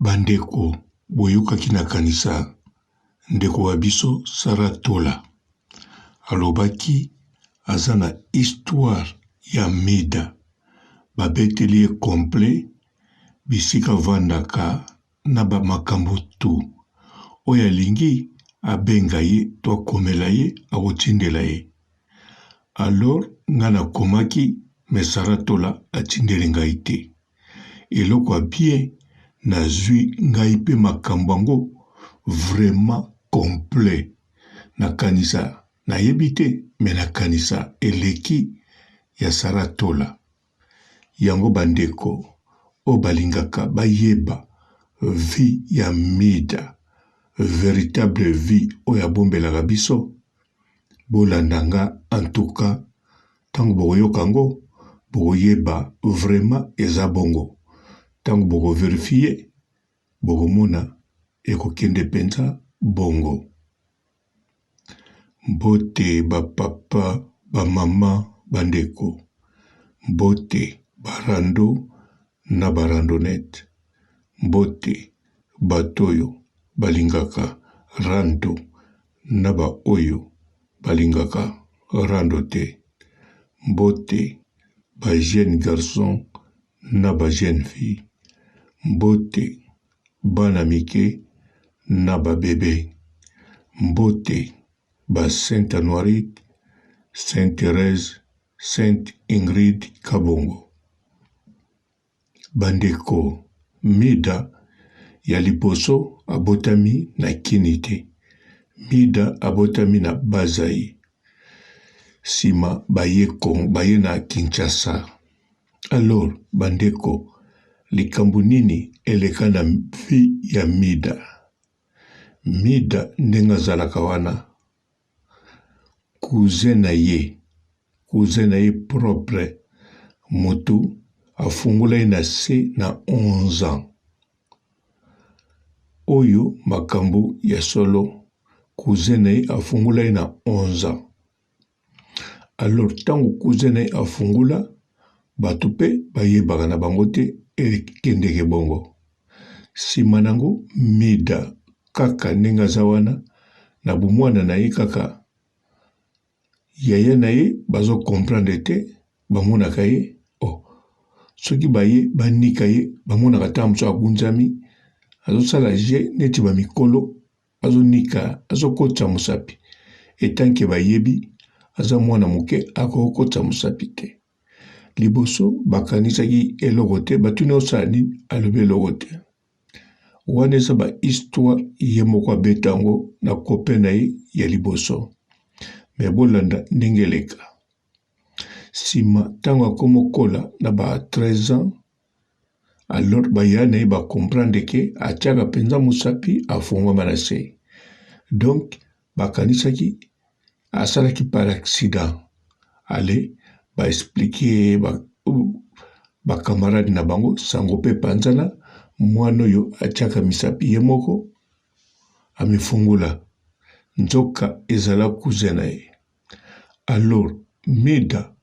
Bandeko boyokaki na kanisa ndeko wa biso Sarah Tola alobaki aza na histoire ya Mida babeteli ye complet bisika vandaka na bamakambo tu oyo alingi abenga ye to akomela ye akotindela ye. Alors nga nakomaki me Sarah Tola atindeli ngai te. Eloko bien nazwi ngai mpe makambo yango vraiment complet. Nakanisa nayebi te me nakanisa eleki ya Sarah Tola. Yango bandeko o balingaka bayeba vie ya Mida, véritable vie oyo abombelaka biso. Bolandanga en tout cas tango bokoyoka yango bokoyeba vraiment eza bongo. Tango boko verifie bokomona ekokende penza bongo. Mbote bapapa bamama bandeko, mbote barando na barandonete, mbote batoyo balingaka rando na ba oyo balingaka rando te, mbote ba jeune garçon na ba jeune fille, mbote bana mike na ba bebe, mbote ba Sainte Anoirite, Sainte Thérèse, Sainte Ingrid Kabongo. Bandeko Mida ya liboso abotami na kinite, Mida abotami na Bazai, sima baye na Kinshasa. Alors bandeko likambo nini eleka na vie ya Mida? Mida ndenge azalaka wana cousin na ye propre motu afungula ye na se na 11 ans. Oyo makambo ya solo cousin na ye afungula ye na 11 ans. Alors tango cousin na ye afungula bato pe bayebaka na bango te ekendeke bongo. Sima nango Mida kaka ndenge aza wana na bomwana na ye kaka yaya na ye bazo comprendre te bamonaka ye soki baye banika ye bamonaka ta mosu agunzami azosala je neti bamikolo azonika azokotisa mosapi etanke bayebi aza mwana moke akokotisa mosapi te. Liboso bakanisaki eloko te batuni osala nini alobi eloko te. Wana eza ba histoire ye moko abeta yango na kope na ye ya liboso. Me bolanda ndenge eleka. Sima tango akomokola na ba 13 ans, alors baya na ye bakomprendre ke atiaka penza mosapi afungwama na se. Donc bakanisaki asalaki par accident. Ale baexplike bakamarade na bango sango pe panzana mwana oyo atiaka misapi ye moko amifungula. Nzoka ezala cousin na ye. Alors Mida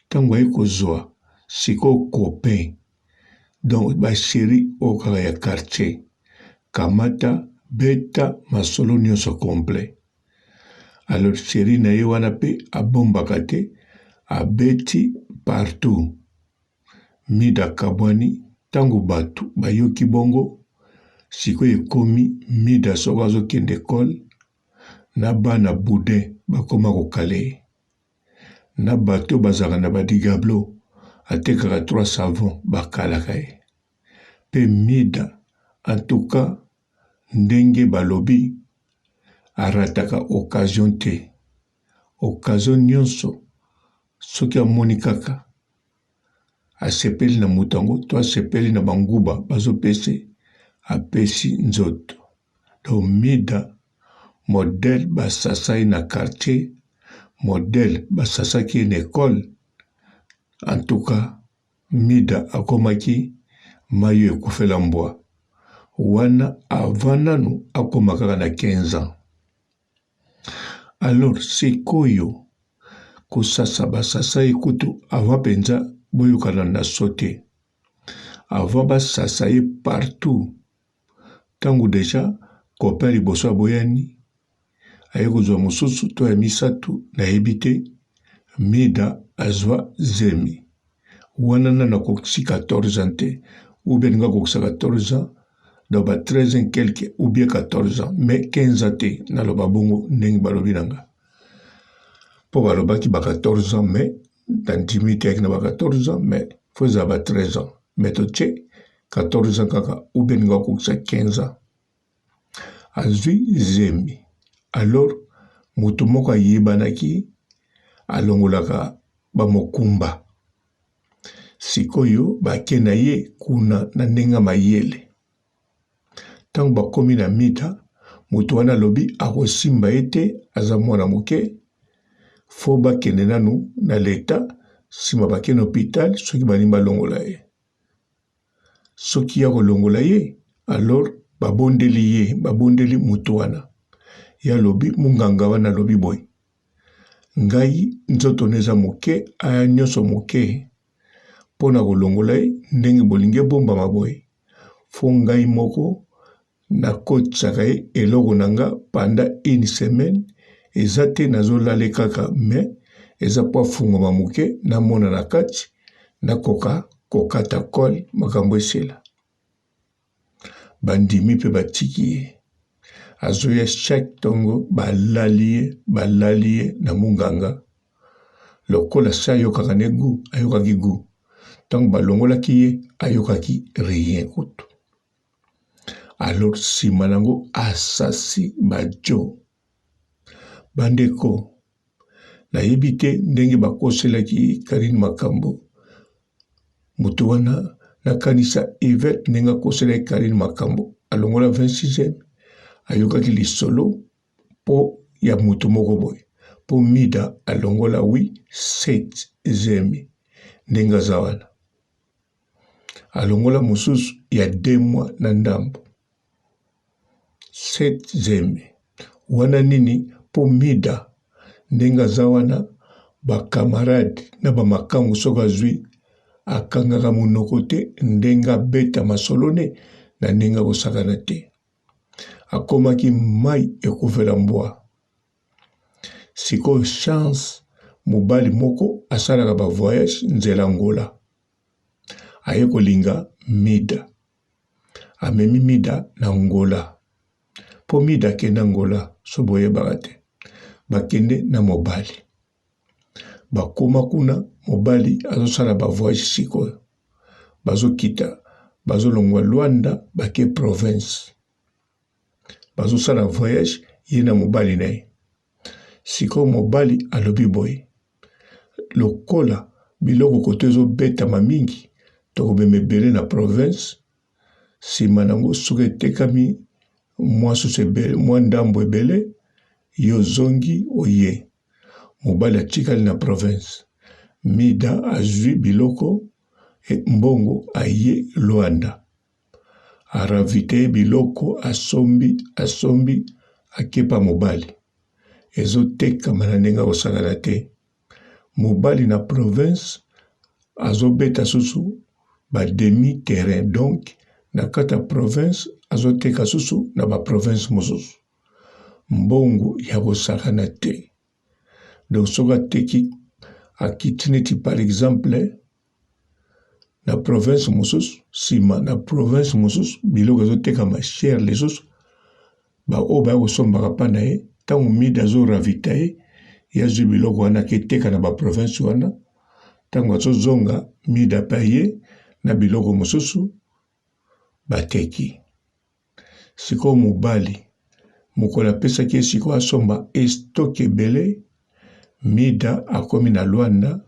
tango aye kozwa siko copain donc basheri oyo kaka ya quartier kamata beta masolo nyonso complet. Alors sheri na ye wana pe abombaka te abeti partout. Mida kabwani tango bato bayoki bongo sikoyo ekomi Mida soko azokende ekole na bana boudin bakoma kokale na bato bazaka na badigablo atekaka 3 savon bakalaka ye. Pe Mida en tout cas ndenge balobi arataka occasion te. Occasion nyonso soki amoni kaka asepeli na mutango to asepeli na banguba bazopese apesi nzoto. Donc Mida modèle basasai na quartier, modèle basasaki na école. En tout cas Mida akomaki mayo ekufela mbwa wana avant nanu akoma kaka na 15 ans. Alors sikoyo kosasa basasa ekutu avant penza boyokana na sote. Avant basasa ye partout Tangu deja copain liboso aboyani aye kozwa mosusu to ya misatu nayebi te. Mida azwa Zemi wana nanu akokisi 14 ans te ou bien nga kokisa 14 ans dans ba 13 ans quelque ou bien 14 ans mais 15 ans te naloba bongo ndenge balobi nanga po balobaki ba 14 ans mais nandimi te ayaki na ba 14 ans mais fo ezala ba 13 ans mais totie 14 ans kaka ou bien nga kokisa 15 ans azwi Zemi. Alors moto moko ayebanaki alongolaka bamokumba sikoyo bake na ye kuna na ndenga mayele. Tango bakomi na Mida moto wana alobi akosimba ete aza mwana moke fo bakende nanu na leta nsima bake na hôpital soki balingi balongola ye. Soki ya kolongola ye alors babondeli moto wana ye alobi munganga wana alobi boye ngai nzoto neza moke aya nyonso moke pona kolongola ye ndenge bolingi ebombama boye fo ngai moko nakotisaka ye eloko na nga panda une semaine eza te nazolala kaka me eza po afungwama moke namona na kati nakoka kokata kole makambo esila. Bandimi mpe batiki ye azoya chaque tongo balali ye na munganga lokola sa ayokaka ne gu ayokaki gu ntango balongolaki ye ayokaki rien kutu. Alors nsima nango asasi bajo. Bandeko nayebi te ndenge bakoselaki Karine makambo moto wana nakanisa Yvette ndenge akoselaki Karine makambo alongola 26e ayokaki lisolo po ya moto moko boye po Mida alongola 7e ndenge aza wana alongola mosusu ya 2 mois na ndambo 7e wana nini po Mida ndenge aza wana bakamarade na bamakangu soki azwi akangaka monoko te ndenge abeta masolo ne na ndenge akosakana te akomaki mai ekufela mbwa. Sikoyo chance mobali moko asalaka bavoyage nzela ngola aye kolinga Mida amemi Mida na ngola po Mida akende ngola so boyebaka te bakende na mobali bakoma kuna mobali azosala bavoyage sikoyo bazokita bazolongwa Luanda bake province bazosala voyage ye na mobali na ye sikoyo mobali alobi boye lokola biloko koto ezobetama mingi tokobema ebele na province nsima nango soki etekami mwa ndambo ebele yo zongi oye. Mobali atikali na province Mida azwi biloko mbongo aye Luanda aravite biloko asombi akepa mobali ezotekama na ndenge akosakana te. Mobali na province azobeta susu ba demi terrain donc na kata province azoteka susu na ba province mosusu mbongo ya kosakana te. Donc soki ateki akiti neti par exemple na province mosusu nsima na province mosusu biloko ezotekama cher lisusu baoyo baya kosombaka mpa na ye ntango Mida azoravita ye azwi biloko wana aketeka na baprovince wana ntango azozonga Mida mpe ye na biloko mosusu bateki. Sikoyo mobali mokolo apesaki ye sikoyo asomba estoke ebele Mida akomi na Luanda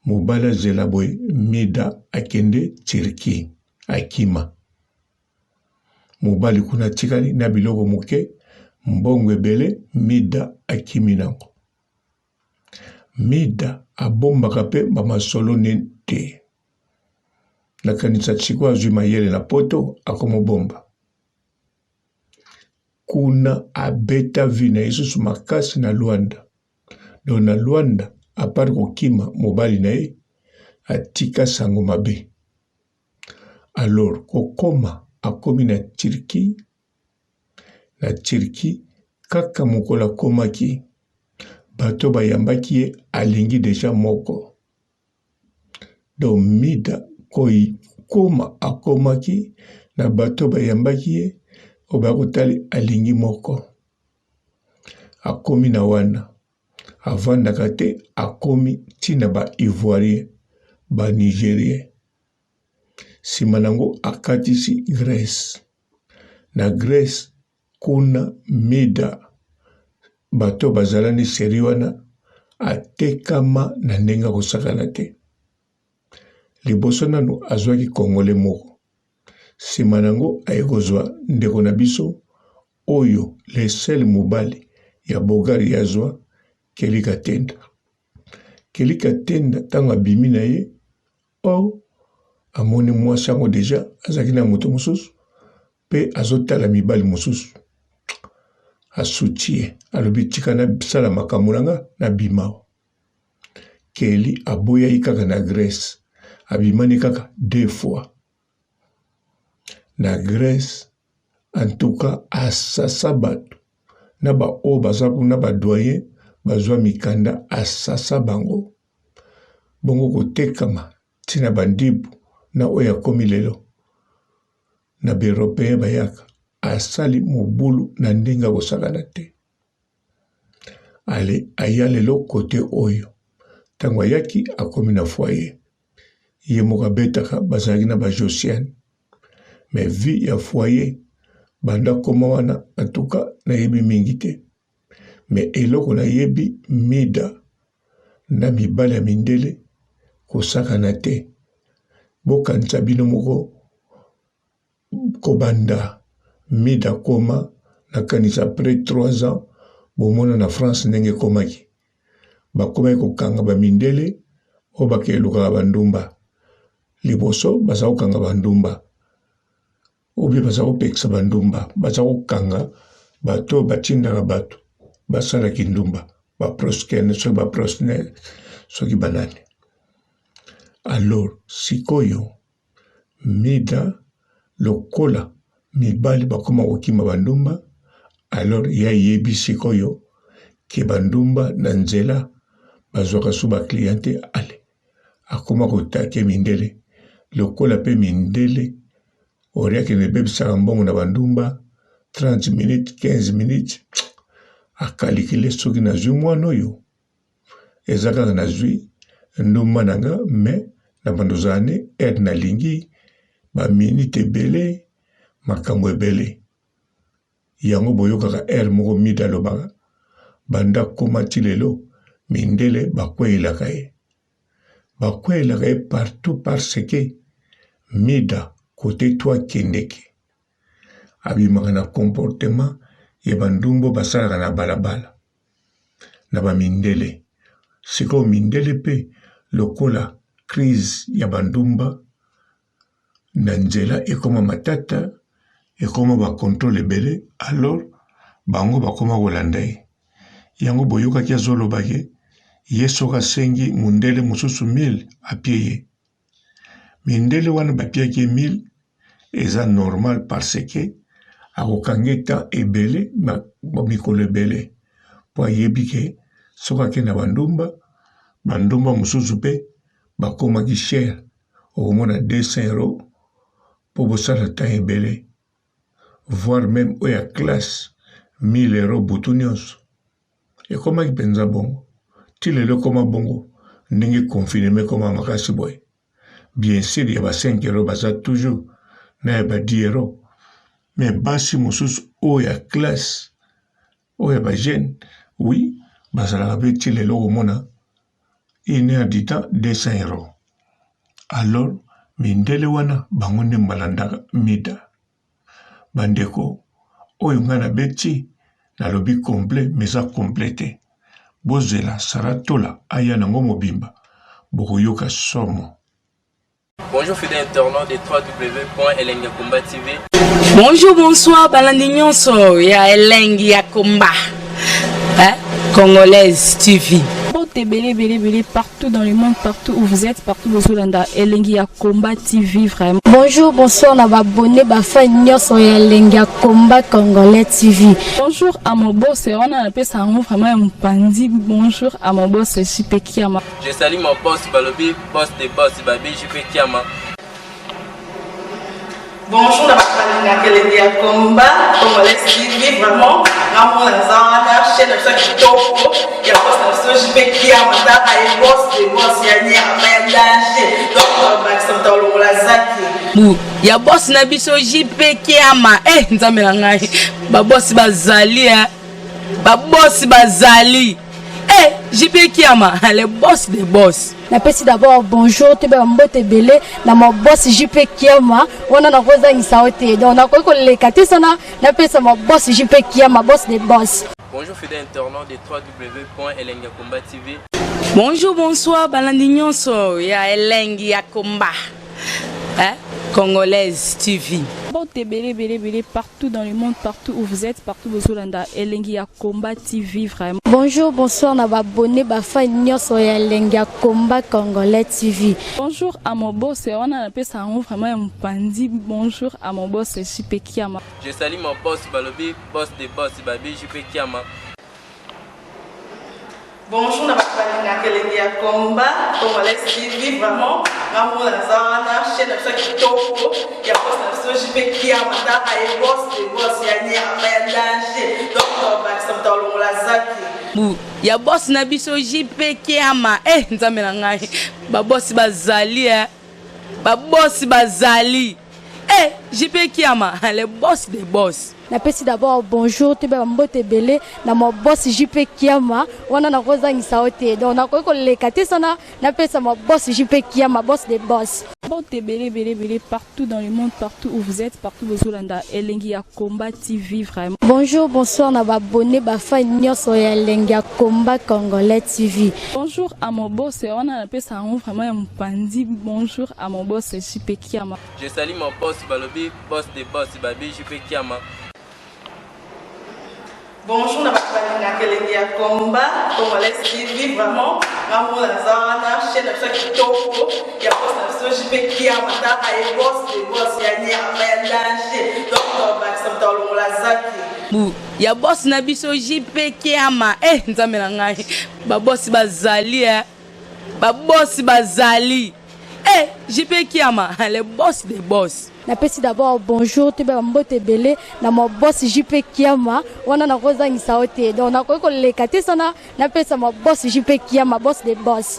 mobali azela boye Mida akende Turquie akima mobali kuna atikali na biloko moke mbongo ebele Mida akimi nango. Mida abombaka mpe bamasolo nini te nakanisa sikoyo azwi mayele na poto akomobomba kuna abeta vi na ye susu makasi na Luanda. Donc na Luanda apart kokima mobali na ye atika sango mabe. Alors kokoma akomi na Turquie kaka mokolo akomaki bato bayambaki ye alingi deja moko. Donc Mida koma akomaki na bato bayambaki ye obakotali alingi moko. Akomi na wana avandaka te akomi tina ba Ivoirien ba Nigérien. Sima nango akatisi Grèce. Na Grèce kuna Mida bato bazalani seri wana atekama na ndenga kosakana te. Liboso nanu azwaki Kongole moko. Sima nango ayekozwa ndeko na biso oyo lesel mobali ya Bogari yazwa Kelika Tenda. Kelika Tenda tango abimi na ye amoni mwasi yango deja azaki na moto mosusu pe azotala mibali mosusu. Asuti ye alobi tika na sala makambo nanga na bimao. Keli aboyaki kaka na Grèce. Abimani kaka 2 fois. Na Grèce, en tout cas, asasa bato. Na ba o bazaku na ba doyen, bazwa mikanda asasa bango. Bongo kotekama, tina bandibu, na oya komi lelo. Na ba Européen bayaka, asali mobulu na ndenga kosakana te. Ale, aya lelo kote oyo. Tango ayaki akomi na foyer. Ye moka betaka bazalaki na ba Josiane. Mais vie ya foyer banda koma wana en tout cas na yebi mingi te. Mais eloko na yebi Mida na mibali ya mindele kosakana te. Bokanisa bino moko kobanda Mida koma na kanisa après 3 ans bomona na France ndenge komaki. Bakomaki kokanga ba mindele o bakeluka bandumba. Liboso baza kokanga bandumba. Obi baza kopekisa bandumba. Baza kokanga bato batindaka bato. Basala kindumba. Baproskene soki baprosne soki banane. Alors sikoyo Mida lokola mibali bakoma kokima bandumba. Alors ya yebi sikoyo ke bandumba na nzela bazwaka su ba kliente ale. Akoma kotake mindele. Lokola pe mindele oriake ne bebisaka mbongo na bandumba 30 minutes 15 minutes akalikile soki nazwi mwana oyo eza kaka nazwi ndumba nanga me na bandozane aide nalingi baminite ebele makambo ebele yango boyokaka aire moko Mida alobaka banda koma ti lelo mindele bakweyelaka ye. Bakweyelaka ye partout parce que Mida kote toi kendeke. Abimaka na comportement ye bandumbo basalaka na balabala. Na ba mindele. Siko mindele pe lokola crise ya bandumba na nzela ekoma matata ekoma ba contrôle ebele alors bango bakoma kolanda ye. Yango boyokaki azolobake ye soka sengi mundele mosusu 1000 apie ye. Mindele wana bapiaki 1000 eza normal parce que akokangi temps ebele mikolo ebele po ayebi ke soki akende na bandumba mosusu mpe bakomaki cher okomona 200 € po bosala temps ebele voire même oyo ya classe 1000 € butu nyonso ekomaki mpenza bongo ti lelo ekoma bongo ndenge confinement ekoma makasi boye. Bien sûr ya ba 5 € baza toujours na ya ba 10 €. Mais basi mosusu oyo ya classe oyo ya ba jeune oui bazalaka mpe ti lelo komona 1 heure du temps 200 €. Alors mindele wana bango nde balandaka Mida. Bandeko oyo nga na beti nalobi complet mais eza complet te. Bozela saratola aya nango mobimba bokoyoka somo. Bonjour fidèles internautes de www.elengiakomba TV. Bonjour, bonsoir, balandi nyonso ya Elengi ya Komba. Congolaise TV. Belé, partout dans le monde, partout où vous êtes, partout où vous êtes, Elengi à Combat TV, vraiment. Bonjour, bonsoir, on va abonné, fan sur Elengi à Combat Congolais TV. Bonjour à mon boss, on a appelé ça vraiment un pandi. Bonjour à mon boss, JP Kiama. Je salue mon boss Balobi, boss des boss, Babi, JP Kiama. Bonjour, je suis Elengi à Combat Congolais TV, vraiment. Ramon Lazana, chaîne de ceux qui topo, il y a boss de JP Kiama, et boss des boss, il y a un danger. Donc, on va accepter le Lazaki. Ya boss na biso JP Kiama nzambe ngai ba boss bazali ba boss bazali JP Kiama le boss des boss. Napesi d'abord bonjour te ba mbote belé na mo boss JP Kiama wana na koza ngisaote donc na ko leka te sana napesa mo boss JP Kiama boss des boss. Bonjour fidèles internautes de www.Elengi Combat TV. Bonjour bonsoir balandi nyonso ya Elengi ya Combat Congolaise TV. Belé, partout dans le monde, partout où vous êtes, partout où vous êtes, Elengi à Combat TV, vraiment. Bonjour, bonsoir, on va abonné, fan sur Elengi à Combat Congolais TV. Bonjour à mon boss, on a appelé ça vraiment un pandi. Bonjour à mon boss, JP Kiama. Je salue mon boss Balobi, boss des boss, Babi, JP Kiama. Bonjour, je suis Elengi à Combat Congolais TV, vraiment. Ramon Lazana, chaîne de ceux qui topo, il y a boss de JP Kiama, et boss des boss, il y a un danger. Donc, on va accepter le Lazaki. Ya boss na biso JP Kiama nzambe ngai ba boss bazali ba boss bazali JP Kiama le boss des boss. Napesi d'abord bonjour te ba mbote belé na mo boss JP Kiama wana na koza ngisaote donc na ko leka te sana napesa mo boss JP Kiama boss des boss. Belé, partout dans le monde, partout où vous êtes, partout où vous êtes, Elengi à Combat TV, vraiment. Bonjour, bonsoir, on va abonné, fan sur Elengi à Combat Congolais TV. Bonjour à mon boss, on a appelé ça vraiment un pandi. Bonjour à mon boss, JP Kiama. Je salue mon boss Balobi, boss des boss, Babi, JP Kiama. Bonjour, je suis Elengi à Combat Congolais TV, vraiment. Ramon Lazana, chaîne de ceux qui topo, il y a boss de JP Kiama, et boss des boss, il y a un danger. Donc, on va accepter le Lazaki. Ya boss na biso JP Kiama nzambe ngai ba boss bazali ba boss bazali JP Kiama le boss des boss. Napesi d'abord bonjour te ba mbote belé na mo boss JP Kiama wana na koza ngisaote donc na ko leka te sana napesa mo boss JP Kiama boss des boss.